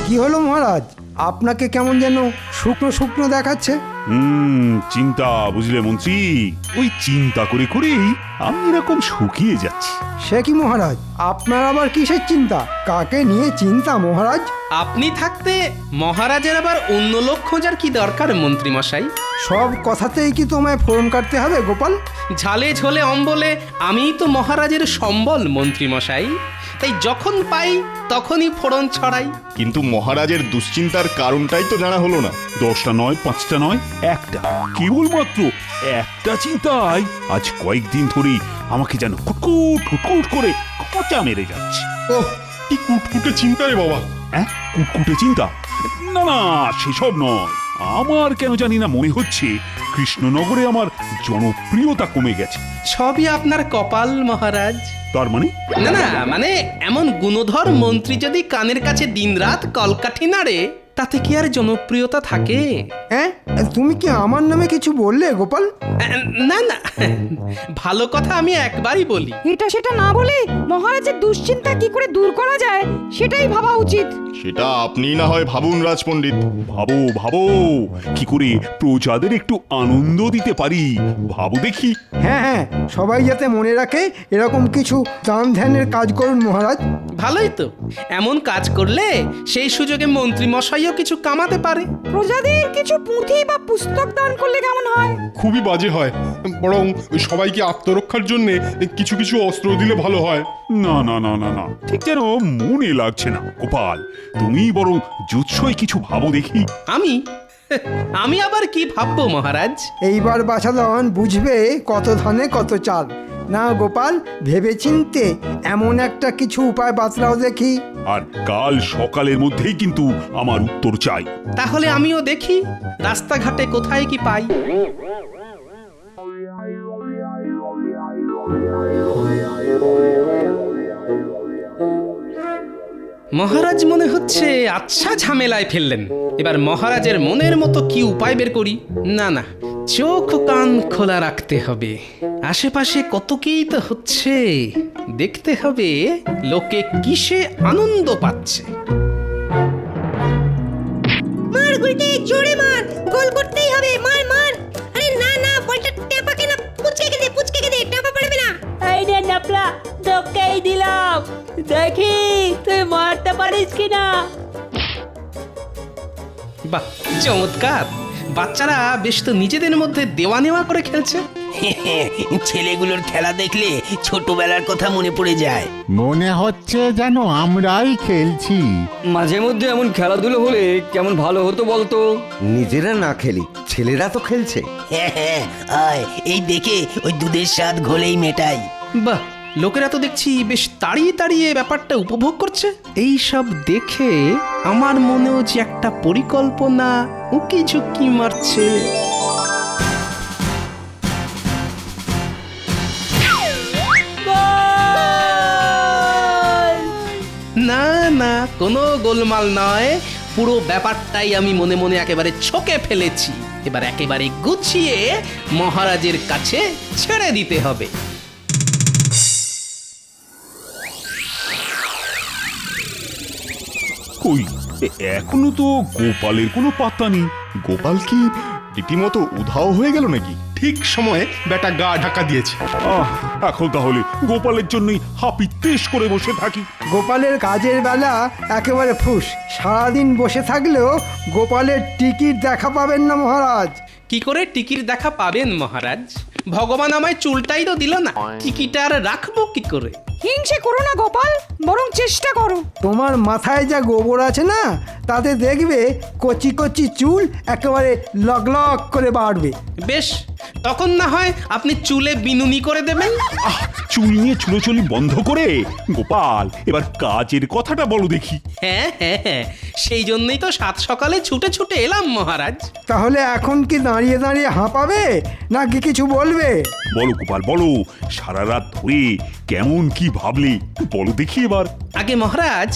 কি হলো মহারাজ, আপনাকে কেমন যেন শুকনো শুকনো দেখাচ্ছে? চিন্তা, বুঝলে মন্ত্রী, ওই চিন্তা করে করেই আমি এরকম শুকিয়ে যাচ্ছি। সে কি মহারাজ, আপনার আবার কিসের চিন্তা? কাকে নিয়ে চিন্তা মহারাজ? আপনি থাকতে মহারাজের আবার অন্য লোক খোঁজার কি দরকার মন্ত্রী মশাই? সব কথাতেই কি তোমায় ফোড়ন কাটতে হবে গোপাল? ঝালে ঝোলে অম্বলে আমিই তো মহারাজের সম্বল মন্ত্রী মশাই, তাই যখন পাই তখনই ফোড়ন ছড়াই। কিন্তু মহারাজের দুশ্চিন্তার কারণটাই তো জানা হলো না। 10টা নয়, 5টা নয়, একটা, কেবলমাত্র একটা চিন্তায় আজ কয়েকদিন ধরেই আমাকে যেন কুটকুট কুটকুট করে খোঁচা মেরে যাচ্ছে। ওহ, কি কুটকুটে চিন্তা রে বাবা। হ্যাঁ, কুটকুটে চিন্তা? না না, সেসব নয়। আমার কেন জানি না মনে হচ্ছে কৃষ্ণনগরে আমার জনপ্রিয়তা কমে গেছে। সবই আপনার কপাল মহারাজ। তার মানে? না না, মানে এমন গুণধর মন্ত্রী যদি কানের কাছে দিনরাত কলকাঠি নাড়ে, তাতে কি আর জনপ্রিয়তা থাকে? হ্যাঁ, তুমি কি আমার নামে কিছু বললে গোপাল? না না, ভালো কথা আমি একবারই বলি। এটা সেটা না বলে মহারাজের দুশ্চিন্তা কি করে দূর করা যায় সেটাই ভাবা উচিত। সেটা আপনিই না হয় ভাবুন রাজপণ্ডিত। ভাবো ভাবো, কি করে প্রজাদের একটু আনন্দ দিতে পারি ভাবো দেখি। হ্যাঁ হ্যাঁ, সবাই যাতে মনে রাখে এরকম কিছু দান ধ্যানের কাজ করুন মহারাজ। ভালোই তো, এমন কাজ করলে সেই সুযোগে মন্ত্রী মশাইও কিছু কামাতে পারে। প্রজাদের কিছু পুঁথি বা পুস্তক দান করলে কেমন হয়? খুবই বাজে হয়, বরং সবাইকে আত্মরক্ষার জন্য কিছু কিছু অস্ত্র দিলে ভালো হয়। না না না না না, ঠিক যেন মনে লাগছে না গোপাল। তুমি বরং জুৎসই কিছু ভাবো দেখি। আমি আবার কি ভাববো মহারাজ? এইবার বাছাধন বুঝবে কত ধানে কত চাল। না গোপাল, ভেবেচিন্তে এমন একটা কিছু উপায় বাতলাও দেখি। আর কাল সকালের মধ্যেই কিন্তু আমার উত্তর চাই। তাহলে আমিও দেখি রাস্তাঘাটে কোথায় কি পাই। মহারাজ মনে হচ্ছে আচ্ছা ঝামেলায় ফেললেন। এবার মহারাজের মনের মতো কি উপায় বের করি। না না, চোখ কান খোলা রাখতে হবে। আশেপাশে কত কিই তো হচ্ছে, দেখতে হবে লোকে কিসে আনন্দ পাচ্ছে। মার গুলটে, জোরে মার, গোল করতেই হবে, মার মার। আরে না না, বলটা টেপাকে না, পুচকে দে, টেপা পড়বে না। এই রে নাপলা, তোকেই দিলাম, দেখি তুই মারতে পারিস কিনা। বাহ, চমৎকার! বাচ্চারা বেশ তো নিজেদের মধ্যে দেওয়া নেওয়া করে খেলছে। ছেলেগুলোর খেলা দেখলে ছোটবেলার কথা মনে পড়ে যায়। মনে হচ্ছে যেন আমরাই খেলছি। মাঝে মধ্যে এমন খেলাধুলো হলে কেমন ভালো হতো বলতো। নিজেরা না খেলি, ছেলেরা তো খেলছে। হ্যাঁ হ্যাঁ, আয় এই দেখে ওই দুধের স্বাদ ঘোলেই মেটাই। বাহ, লোকেরা তো দেখছি বেশ তাড়িয়ে তাড়িয়ে ব্যাপারটা উপভোগ করছে। এই সব দেখে আমার মনেও যে একটা পরিকল্পনা উকি ঝুঁকি মারছে। না না, কোনো গোলমাল নয়, পুরো ব্যাপারটাই আমি মনে মনে একেবারে ছকে ফেলেছি। এবার একেবারে গুছিয়ে মহারাজের কাছে ছেড়ে দিতে হবে। কই, এখনো তো গোপালের কোনো পাত্তা নেই। গোপাল কি রীতিমতো উধাও হয়ে গেল নাকি? ঠিক সময়ে বেটা গা ঢাকা দিয়েছে। এখন তাহলে গোপালের জন্যই হাপিত্তেশ করে বসে থাকি। গোপালের কাজের বেলা একেবারে ফুস। সারাদিন বসে থাকলেও গোপালের টিকিট দেখা পাবেন না মহারাজ। কি করে টিকির দেখা পাবেন মহারাজ? ভগবান আমায় চুলটাই তো দিল না, টিকিট আর রাখবো কি করে? হিংসে করো না গোপাল, বরং চেষ্টা করো। তোমার মাথায় যা গোবর আছে না, তাতে দেখবে কচি কচি চুল একেবারে লক লক করে বাড়বে। বেশ, তখন না হয় আপনি চুলে বিনুনি করে দেবেন। চুল নিয়ে চুলোচুলি বন্ধ করে গোপাল এবার কাজের কথাটা বলো দেখি। হ্যাঁ হ্যাঁ হ্যাঁ, সেই জন্যই তো সাত সকালে ছুটে ছুটে এলাম মহারাজ। তাহলে এখন কি দাঁড়িয়ে দাঁড়িয়ে হাঁপাবে নাকি কিছু বলবে? বলো গোপাল বলো, সারা রাত ধরে কেমন কি ভাবলে বলো দেখি এবার। আগে মহারাজ,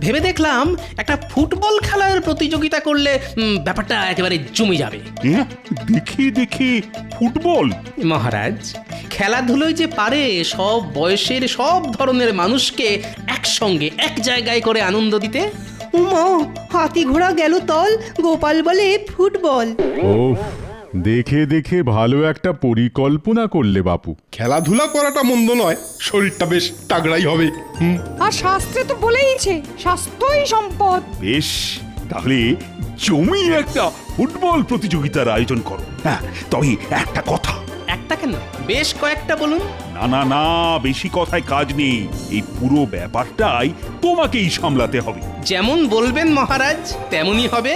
ভেবে দেখলাম একটা ফুটবল খেলার প্রতিযোগিতা করলে ব্যাপারটা একেবারে জমে যাবে। হ্যাঁ, দেখে দেখে ফুটবল? মহারাজ, খেলাধুলোয় যে পারে সব বয়সের সব ধরনের মানুষকে একসঙ্গে এক জায়গায় করে আনন্দ দিতে। উমা, হাতি ঘোড়া গেল তল, গোপাল বলে ফুটবল। ও দেখে দেখে ভালো একটা পরিকল্পনা করলে বাপু। খেলাধুলা করাটা মন্দ নয়, শরীরটা বেশ তাগড়াই হবে। আর শাস্ত্রে তো বলেইছে স্বাস্থ্যই সম্পদ। বেশ, তাহলে জমিয়ে একটা ফুটবল প্রতিযোগিতার আয়োজন করো। হ্যাঁ, তবে একটা কথা। একটা কেন, বেশ কয়েকটা বলুন। না না না, বেশি কথায় কাজ নেই। এই পুরো ব্যাপারটাই তোমাকেই সামলাতে হবে। যেমন বলবেন মহারাজ তেমনই হবে।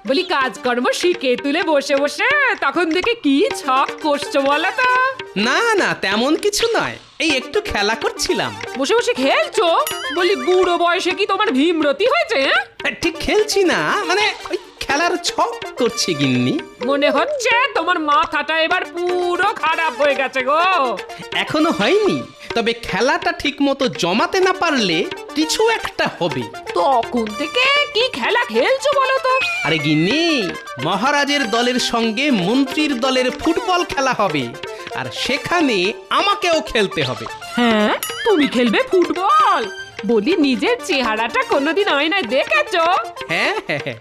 বলি কাজকর্ম শিখে তুলে বসে বসে তখন দেখে কি ছক করছো বলো তো? না না, তেমন কিছু নয়, এই একটু খেলা করছিলাম। বসে বসে খেলছো? বলি বুড়ো বয়সে কি তোমার ভীমরতি হয়েছে? ঠিক খেলছি না, মানে ওই খেলার ছক করছি গিন্নি। মনে হচ্ছে তোমার মাথাটা এবার পুরো খারাপ হয়ে গেছে গো। এখনো হয়নি, তবে খেলাটা ঠিক মতো জমাতে না পারলে কিছু একটা হবে। তখন থেকে কি খেলা খেলছো বলো তো? আরে গিন্নি, মহারাজের দলের সঙ্গে মন্ত্রীর দলের ফুটবল খেলা হবে, আর সেখানে আমাকেও খেলতে হবে। হ্যাঁ, তুমি খেলবে ফুটবল? বলি নিজের চেহারাটা কোনোদিন আয়নায় দেখেছো? হ্যাঁ হ্যাঁ হ্যাঁ,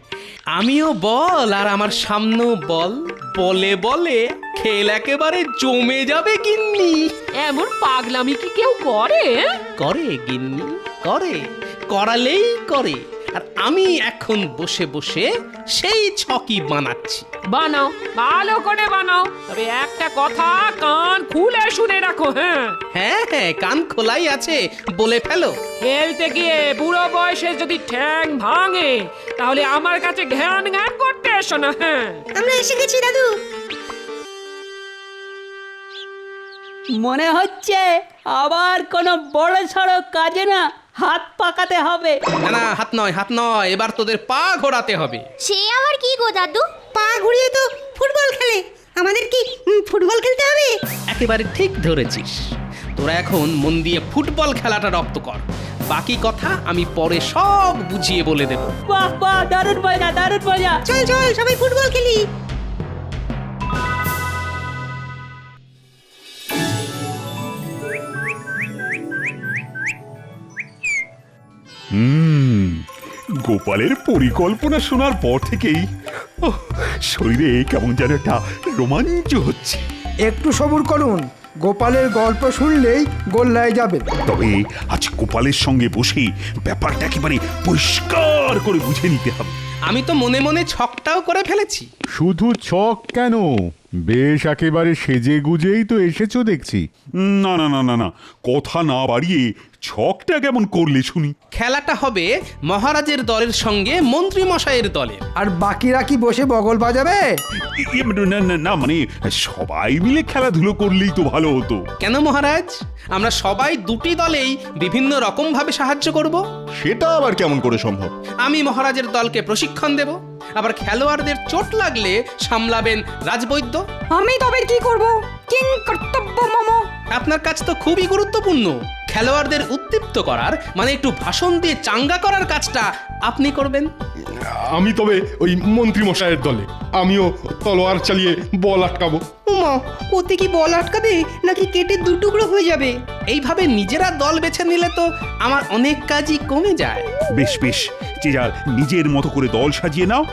আমিও বল আর আমার সামনেও বল, বলে বলে খেল একেবারে জমে যাবে গিন্নি। এমন পাগলামি কি কেউ করে? করে গিন্নি, করে, করালেই করে। আর আমি এখন বসে বসে সেই ছকই বানাচ্ছি। বানাও, ভালো করে বানাও, তবে একটা কথা কান খুলে শুনে রাখো। হ্যাঁ হ্যাঁ হ্যাঁ, কান খোলাই আছে, বলে ফেলো। খেলতে গিয়ে বুড়ো বয়সে যদি ঠ্যাং ভাঙে তাহলে আমার কাছে ঘ্যান ঘ্যান করতে এসো না। হ্যাঁ, আমরা এসে গেছি দাদু। মনে হচ্ছে আবার কোনো বড় সড়ো কাজে না হাত পাকাতে হবে। না না, হাত নয়, হাত নয়, এবার তোদের পা ঘোরাতে হবে। সে আবার কি গো দাদু? পা ঘুরিয়ে তো ফুটবল খেলে, আমাদের কি ফুটবল খেলতে হবে? একেবারে ঠিক ধরেছিস। তোরা এখন মন দিয়ে ফুটবল খেলাটা রপ্ত কর, বাকি কথা আমি পরে সব বুঝিয়ে বলে দেব। বাহ বাহ, দারুণ মজা, দারুণ মজা। চল চল সবাই ফুটবল খেলি। গোপালের পরিকল্পনা শোনার পর থেকেই শরীরে কেমন যেন একটা রোমাঞ্চ হচ্ছে। একটু সবুর করুন, গোপালের গল্প শুনলেই গোল্লায় যাবে। তবে আজ গোপালের সঙ্গে বসে ব্যাপারটা একেবারে পরিষ্কার করে বুঝে নিতে হবে। আমি তো মনে মনে ছকটাও করে ফেলেছি। শুধু ছক কেন, বেশ একেবারে সেজে গুজেই তো এসেছো দেখছি। না না না না না, কথা না বাড়িয়ে ছকটা কেমন করলে শুনি। খেলাটা হবে মহারাজের দলের সঙ্গে মন্ত্রী মশাইয়ের দলের। আর বাকিরা কি বসে বগল বাজাবে? না না না, মানে সবাই মিলে খেলাধুলো করলেই তো ভালো হতো। কেন মহারাজ, আমরা সবাই দুটি দলেই বিভিন্ন রকম ভাবে সাহায্য করব। সেটা আবার কেমন করে সম্ভব? আমি মহারাজের দলকে প্রশিক্ষণ দেব, আবার খেলোয়াড়দের চোট লাগলে সামলাবেন রাজবৈদ্য। আমি তবে কি করব? কিং কর্তব্য মম। আপনার কাজ তো খুবই গুরুত্বপূর্ণ। খেলোয়াড়দের উদ্দীপ্ত করার, মানে একটু ভাষণ দিয়ে চাঙ্গা করার কাজটা আপনি করবেন। আমি তবে ওই মন্ত্রী মশাইয়ের দলে, আমিও তলোয়ার চালিয়ে বল আটকাবো। উমা, ওতে কি বল আটকাবে নাকি কেটে দু টুকরো হয়ে যাবে? এইভাবে নিজেরা দল বেছে নিলে তো আমার অনেক কাজই কমে যায়। বেশ বেশ, যে যার নিজের মতো করে দল সাজিয়ে নাও।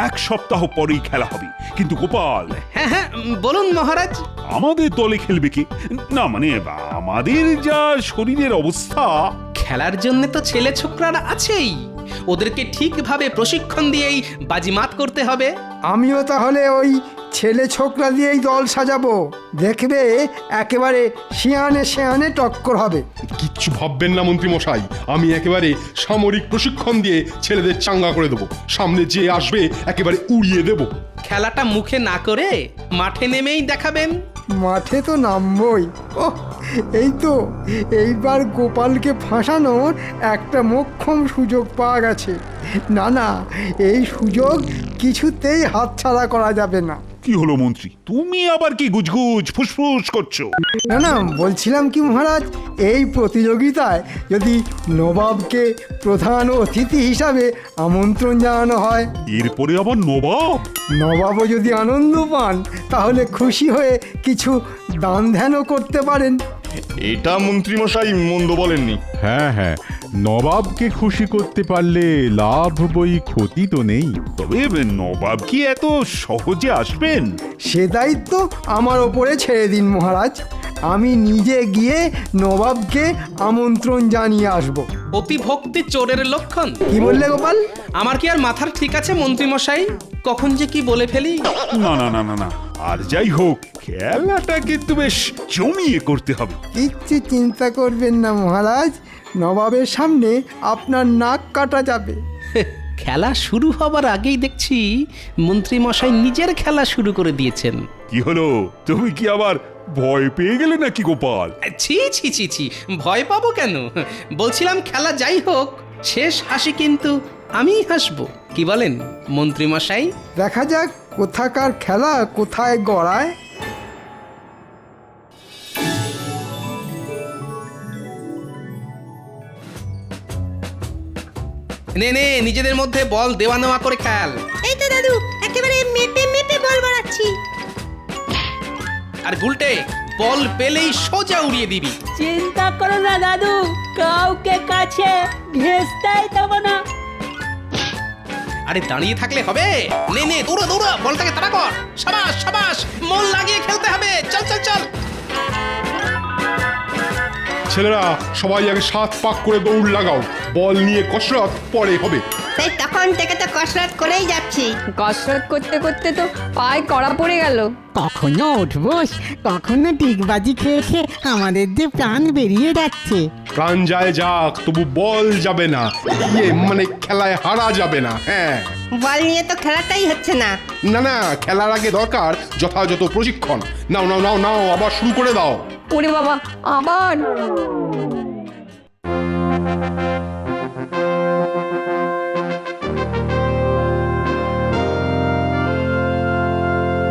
1 সপ্তাহ পরেই খেলা হবে। কিন্তু গোপাল। হ্যাঁ হ্যাঁ, বলুন মহারাজ। আমাদের দলে খেলবে কে? না মানে আমাদের যা শরীরের অবস্থা। খেলার জন্য তো ছেলে ছোকরারা আছেই, ওদেরকে ঠিকভাবে প্রশিক্ষণ দিয়েই বাজিমাত করতে হবে। আমিও তাহলে ওই ছেলে ছোকরা দিয়েই দল সাজাবো। দেখবে একেবারে শিয়ানে শিয়ানে টক্কর হবে। কিচ্ছু ভাববেন না মন্ত্রী মশাই, আমি একেবারে সামরিক প্রশিক্ষণ দিয়ে ছেলেদের চাঙ্গা করে দেবো। সামনে যে আসবে একেবারে উড়িয়ে দেব। খেলাটা মুখে না করে মাঠে নেমেই দেখাবেন। মাঠে তো নামবই। ও এই তো, এইবার গোপালকে ফাঁসানোর একটা মোক্ষম সুযোগ পাওয়া গেছে। না না, এই সুযোগ কিছুতেই হাতছাড়া করা যাবে না। কি হলো মন্ত্রী, তুমি আবার কি গুজগুজ ফুসফুস করছো? না না, বলছিলাম কি মহারাজ, এই প্রতিযোগিতায় যদি নবাবকে প্রধান অতিথি হিসাবে আমন্ত্রণ জানানো হয়। এরপরে আবার নবাব? নবাবও যদি আনন্দ পান তাহলে খুশি হয়ে কিছু দান ধ্যানও করতে পারেন। এটা মন্ত্রীমশাই মন্দ বলেননি। হ্যাঁ হ্যাঁ, নবাবকে খুশি করতে পারলে লাভ বই ক্ষতি তো নেই। তবে নবাব কি এত সহজে আসবেন? সে দায়িত্ব আমার ওপরে ছেড়ে দিন মহারাজ। আমি নিজে গিয়ে নবাবকে আমন্ত্রণ জানিয়ে আসব। অতি ভক্তি চোরের লক্ষণ। কি বললে গোপাল? আমার কি আর মাথার ঠিক আছে মন্ত্রী মশাই? কখন যে কি বলে ফেলি। না না না না না, আর যাই হোক খেলাটা কিন্তু বেশ জমিয়ে করতে হবে। কিচ্ছু চিন্তা করবেন না মহারাজ, নবাবের সামনে আপনার নাক কাটা যাবে। খেলা শুরু হবার আগেই দেখছি মন্ত্রী মশাই নিজের খেলা শুরু করে দিয়েছেন। কি হলো, তুমি কি আবার ভয় পেয়ে গেলে নাকি গোপাল? ছি ছি ছি ছি, ভয় পাবো কেন? বলছিলাম খেলা যাই হোক, শেষ হাসি কিন্তু আমিই হাসবো। কি বলেন মন্ত্রী মশাই? দেখা যাক কোথাকার খেলা কোথায় গড়ায়। নে নে, নিজেদের মধ্যে বল দেওয়া নেওয়া করে খেল। এই তো দাদু, একেবারে মেপে মেপে বল বাড়াচ্ছি। আর গুলটে, বল পেলেই সোজা উড়িয়ে দিবি। চিন্তা করো না দাদু, কাউকে কাছে ঘেঁষতেই দেবো না। আরে দাঁড়িয়ে থাকলে হবে? নে নে, দৌড়া দৌড়া, বলটাকে তাড়া কর। সাবাস সাবাস, মন লাগিয়ে খেলতে হবে। চল চল চল। ছেলেরা সবাই আগে 7 পাক করে দৌড় লাগাও, বল নিয়ে কসরত পরে হবে। তাই তখন থেকে তো কসরত করেই যাচ্ছি। কসরত করতে করতে তো পায়ে কড়া পড়ে গেল। কখনো উঠবোস, কখনো ডিগবাজি খেয়ে খেয়ে আমাদের যে প্রাণ বেরিয়ে যাচ্ছে। প্রাণ যায় যাক, তবু বল যাবে না। মানে খেলায় হারা যাবে না। হ্যাঁ, বল নিয়ে তো খেলাটাই হচ্ছে না। না না, খেলার আগে দরকার যথাযথ প্রশিক্ষণ। নাও নাও নাও নাও, আবার শুরু করে দাও। ওরে বাবা, আবার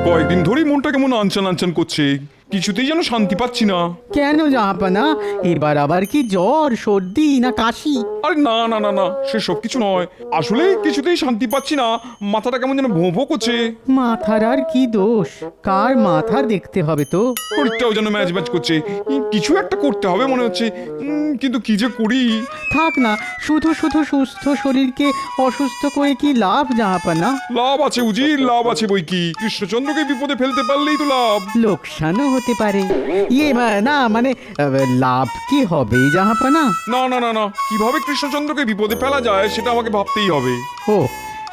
কয়েকদিন ধরেই মনটা কেমন আনচান আনচান করছে, কিছুতেই যেন শান্তি পাচ্ছি না। কেন জাহাপানা, এবার আবার কি জ্বর, সর্দি না কাশি? আরে না না না না, সেসব কিছু নয়, আসলে কিছুতেই শান্তি পাচ্ছি না, মাথাটা কেমন যেন ভোঁ ভোঁ করছে। মাথার আর কি দোষ, কার মাথা দেখতে হবে তো। শরীরটাও যেন ম্যাচ ম্যাচ করছে, কিছু একটা করতে হবে মনে হচ্ছে, কিন্তু কি যে করি। থাক না, শুধু শুধু সুস্থ শরীরকে অসুস্থ করে কি লাভ জাহাপানা? লাভ আছে উজির, লাভ আছে বই কি, কৃষ্ণচন্দ্রকে বিপদে ফেলতে পারলেই তো লাভ। লোকসানও হতে পারে। না মানে লাভ কি হবে জাহাপানা? না না না না, কিভাবে কৃষ্ণচন্দ্রকে বিপদে ফেলা যায় সেটা আমাকে ভাবতেই হবে। ও,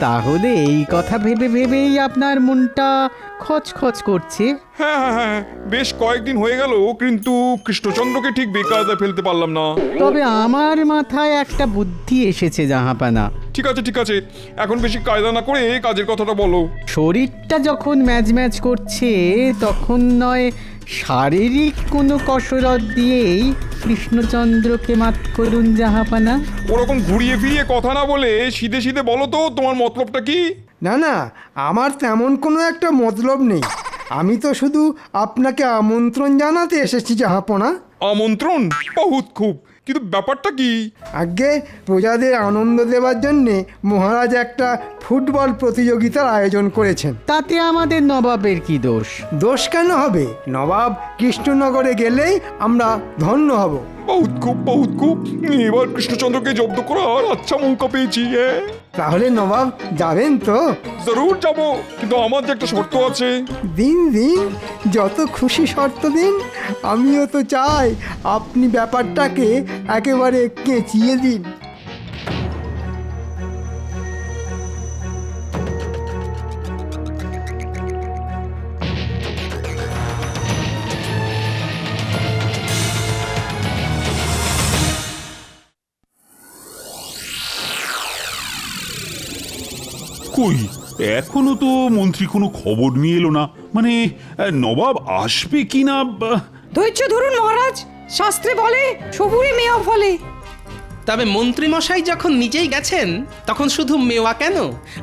তাহলে এই কথা ভেবে ভেবেই আপনার মনটা খচখচ করছে। হ্যাঁ হ্যাঁ হ্যাঁ, বেশ কয়েকদিন হয়ে গেল, কিন্তু কৃষ্ণচন্দ্রকে ঠিক বেকায়দায় ফেলতে পারলাম না। তবে আমার মাথায় একটা বুদ্ধি এসেছে জাহাপানা। ঠিক আছে ঠিক আছে, এখন বেশি কায়দা না করে কাজের কথাটা বলো। শরীরটা যখন ম্যাচ ম্যাচ করছে, তখন নয় শারীরিক কোনো কসরত দিয়েই কৃষ্ণচন্দ্রকে মাত করুন জাহাপানা। ওরকম ঘুরিয়ে ফিরিয়ে কথা না বলে সিধে সিধে বলো তো তোমার মতলবটা কি? না না, আমার তেমন কোনো একটা মতলব নেই। আমি তো শুধু আপনাকে আমন্ত্রণ জানাতে এসেছি জাহাপনা। আমন্ত্রণ? বহুত খুব, কিন্তু ব্যাপারটা কি? আগে প্রজাদের আনন্দ দেওয়ার জন্যে মহারাজ একটা ফুটবল প্রতিযোগিতার আয়োজন করেছেন। তাতে আমাদের নবাবের কি দোষ? দোষ কেন হবে? নবাব কৃষ্ণনগরে গেলেই আমরা ধন্য হব। বহুত খুব বহুত খুব, এবার কৃষ্ণচন্দ্রকে জব্দ করার আচ্ছা মৌকা পেয়েছি। তাহলে নবাব যাবেন তো? জরুর যাব, কিন্তু আমার যে একটা শর্ত আছে। দিন দিন, যত খুশি শর্ত দিন। আমিও তো চাই আপনি ব্যাপারটাকে একেবারে কেঁচিয়ে দিন। কই, এখনো তো মন্ত্রী কোনো খবর নিয়ে এলো না। মানে নবাব আসবে কিনা। ধৈর্য ধরুন মহারাজ, শাস্ত্রে বলে সবুরে মেয়া ফলে। তবে মন্ত্রী মশাই যখন নিজেই গেছেন, তখন শুধু মেওয়া কেন,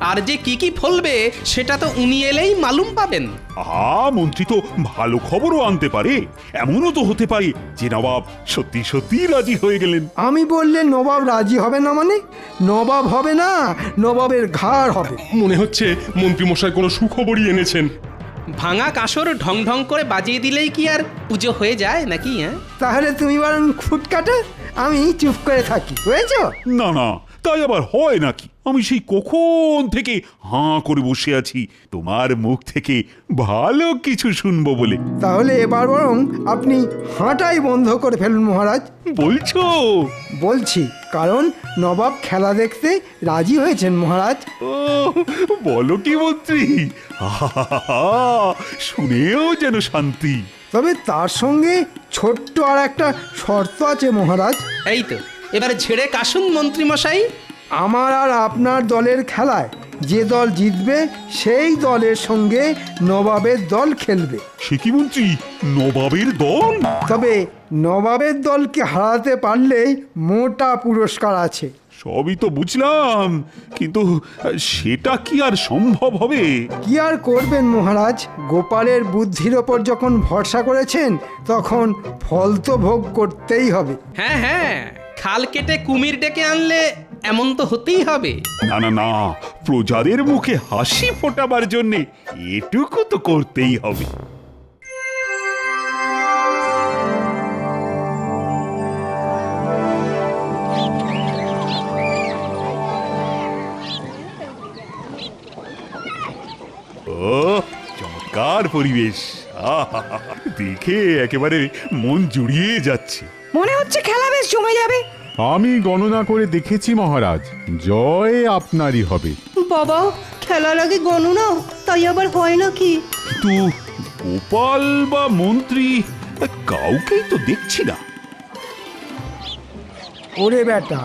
আর যে কি কি ফলবে সেটা তো উনি এলেই মালুম পাবেন। মন্ত্রী তো ভালো খবরও আনতে পারে। এমনও তো হতে পারে যে নবাব সত্যি সত্যি রাজি হয়ে গেলেন। আমি বললে নবাব রাজি হবে না? মানে নবাব হবে না, নবাবের ঘাড় হবে। মনে হচ্ছে মন্ত্রী মশাই কোনো সুখবরই এনেছেন। ভাঙা কাঁসর ঢং ঢং করে বাজিয়ে দিলেই কি আর পুজো হয়ে যায় নাকি? হ্যাঁ, তাহলে তুমি বরং খুট কাটো, আমি চুপ করে থাকি, বুঝেছো? না না, তাই আবার হয় নাকি? আমি সেই কখন থেকে হাঁ করে বসে আছি তোমার মুখ থেকে ভালো কিছু শুনবো বলে। তাহলে এবার বরং আপনি হাঁটাই বন্ধ করে ফেলুন মহারাজ। বলছো? বলছি, কারণ নবাব খেলা দেখতে রাজি হয়েছেন মহারাজ। ও বলো কি মন্ত্রী, আহা, শুনেও যেন শান্তি। তবে তার সঙ্গে ছোট্ট আর একটা শর্ত আছে মহারাজ। এই তো, এবারে ছেড়ে কাশুন মন্ত্রী মশাই। আমার আর আপনার দলের খেলায় যে দল জিতবে সেই দলের সঙ্গে নবাবের দল খেলবে। সে কি মন্ত্রী, নবাবের দল? তবে নবাবের দলকে হারাতে পারলেই মোটা পুরস্কার আছে। সবই তো বুঝলাম, কিন্তু সেটা কি আর সম্ভব হবে? কি আর করবেন মহারাজ, গোপালের বুদ্ধির ওপর যখন ভরসা করেছেন তখন ফল তো ভোগ করতেই হবে। হ্যাঁ হ্যাঁ, খাল কেটে কুমির ডেকে আনলে এমন তো হতেই হবে। না না না, প্রজাদের মুখে হাসি ফোটাবার জন্যে এটুকু তো করতেই হবে। ও চমৎকার পরিবেশ, আহা, দেখে একেবারে মন জুড়িয়ে যাচ্ছে। মনে হচ্ছে খেলা বেশ জমে যাবে। আমি গণনা করে দেখেছি মহারাজ, জয় আপনারই হবে। বাবা, খেলার আগে গণনা, তাই আবার হয় নাকি? কিন্তু গোপাল বা মন্ত্রী কাউকেই তো দেখছি না। ওরে বেটা,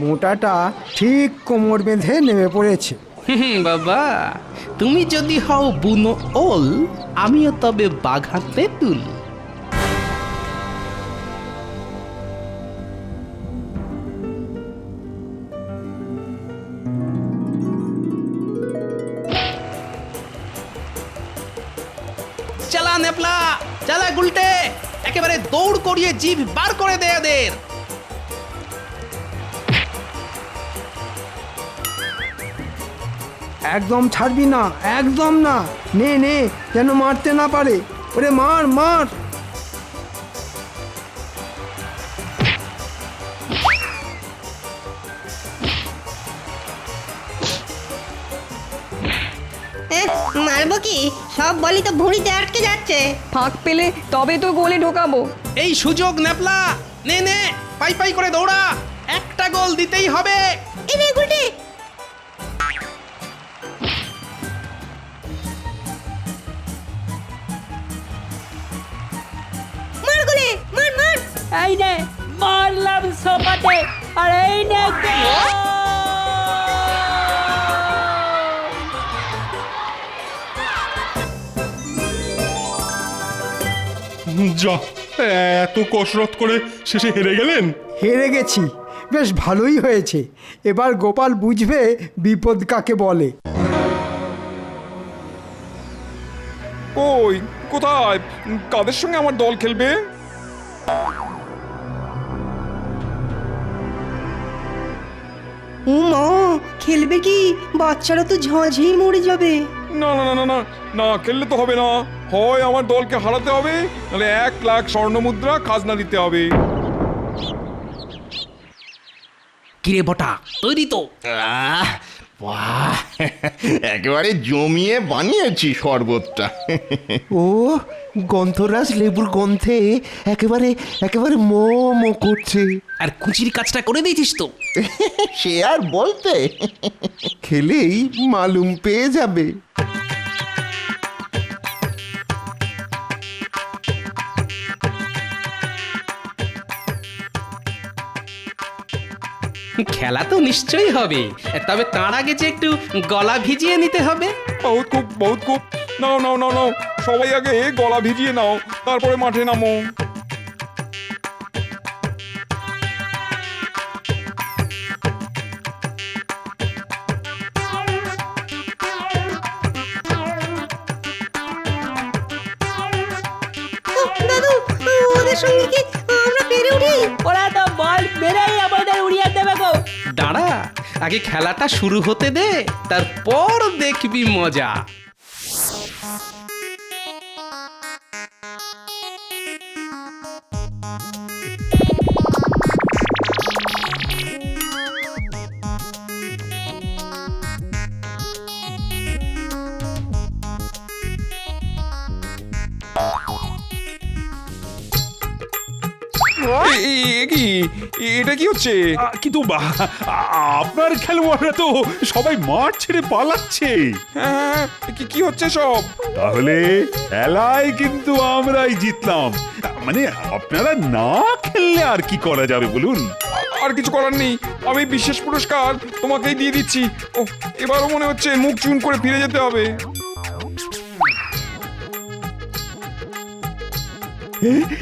মোটাটা ঠিক কোমর বেঁধে নেমে পড়েছে। বাবা, তুমি যদি হও বুনো ওল, আমিও তবে বাঘা তেঁতুল। চালা নেপলা, চালা গুলটে, একেবারে দৌড় করিয়ে জিভ বার করে দে এদের। একদম ছাড়বি না, একদম না, নে নে, যেন মারতে না পারে। ওরে মার মার। মারবো কি? সব বলি তো ভুঁড়িতে আটকে যাচ্ছে। ফাঁক পেলে তবে তো গোলে ঢোকাবো। এই সুযোগ নেপলা, নে নে, পাই পাই করে দৌড়া, একটা গোল দিতেই হবে। এনে গুলটে, মার গোলে, মার মার। এই নে, মারলাম সোপাতে, আর এই নে গোল! যা, এত কসরত করে শেষে হেরে গেলেন। হেরে গেছি, বেশ ভালোই হয়েছে। এবার গোপাল বুঝবে বিপদ কাকে বলে। কই, কোথায়, কাদের সঙ্গে আমার দল খেলবে? ও মা, খেলবে কি? বাচ্চারা তো ঝাঁঝেই মরে যাবে। না না না না না, না খেললে তো হবে না। হয় আমার দলকে হারাতে হবে, নাহলে 1,00,000 স্বর্ণমুদ্রা খাজনা দিতে হবে। কিরে বটা, তৈরি তো? বাহ, একেবারে জমিয়ে বানিয়েছি শরবতটা। ও গন্ধরাজ লেবুর গন্ধে একেবারে একেবারে মো মো করছে। আর কুচির কাজটা করে দিয়েছিস তো? সে আর বলতে, খেলেই মালুম পেয়ে যাবে। খেলা তো নিশ্চয়ই হবে, তবে তার আগে যে একটু গলা ভিজিয়ে নিতে হবে। বহুত খুব, বহুত খুব। নাও নাও নাও নাও, সবাই আগে গলা ভিজিয়ে নাও, তারপরে মাঠে নামো। দাদু, ওদের সঙ্গে কি আমরা পেরে উঠি? ওরা তো বল মেরেই আমাদের উড়িয়ে দেবে গো। দাঁড়া, আগে খেলাটা শুরু হতে দে, তারপর দেখবি মজা। কি এটা কি হচ্ছে? কিন্তু আপনার খেলোয়াড়রা তো সবাই মাঠ ছেড়ে পালাচ্ছে। হ্যাঁ, কি হচ্ছে সব? তাহলে খেলায় কিন্তু আমরাই জিতলাম। মানে আপনারা না খেললে আর কি করা যাবে বলুন? আর কিছু করার নেই, আমি বিশেষ পুরস্কার তোমাকেই দিয়ে দিচ্ছি। ও, এবারও মনে হচ্ছে মুখ চুন করে ফিরে যেতে হবে।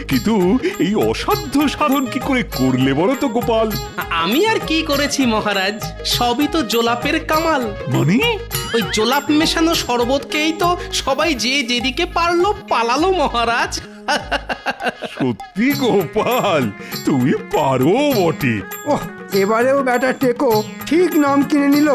কিন্তু এই অসাধ্য সাধন কি করে করলে বলো তো গোপাল? আমি আর কি করেছি মহারাজ, সবই তো জোলাপের কামাল। মানে ওই জোলাপ মেশানো শরবতকেই তো সবাই যে যেদিকে পারলো পালালো মহারাজ। সত্যি গোপাল, তুমি পারো বটে। ওহ, এবারেও ব্যাটা টেকো ঠিক নাম কিনে নিল,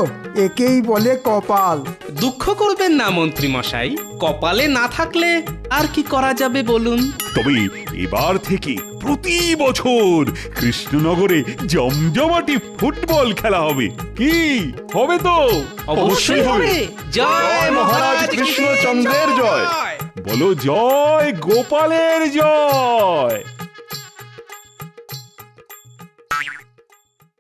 একেই বলে কপাল। দুঃখ করবেন না মন্ত্রী মশাই, কপালে না থাকলে আর কি করা যাবে বলুন? তবে এবার থেকে প্রতি বছর কৃষ্ণনগরে জমজমাটি ফুটবল খেলা হবে। কি হবে তো? অবশ্যই হবে। জয় মহারাজ কৃষ্ণচন্দ্রের জয়। বলো জয় গোপালের জয়।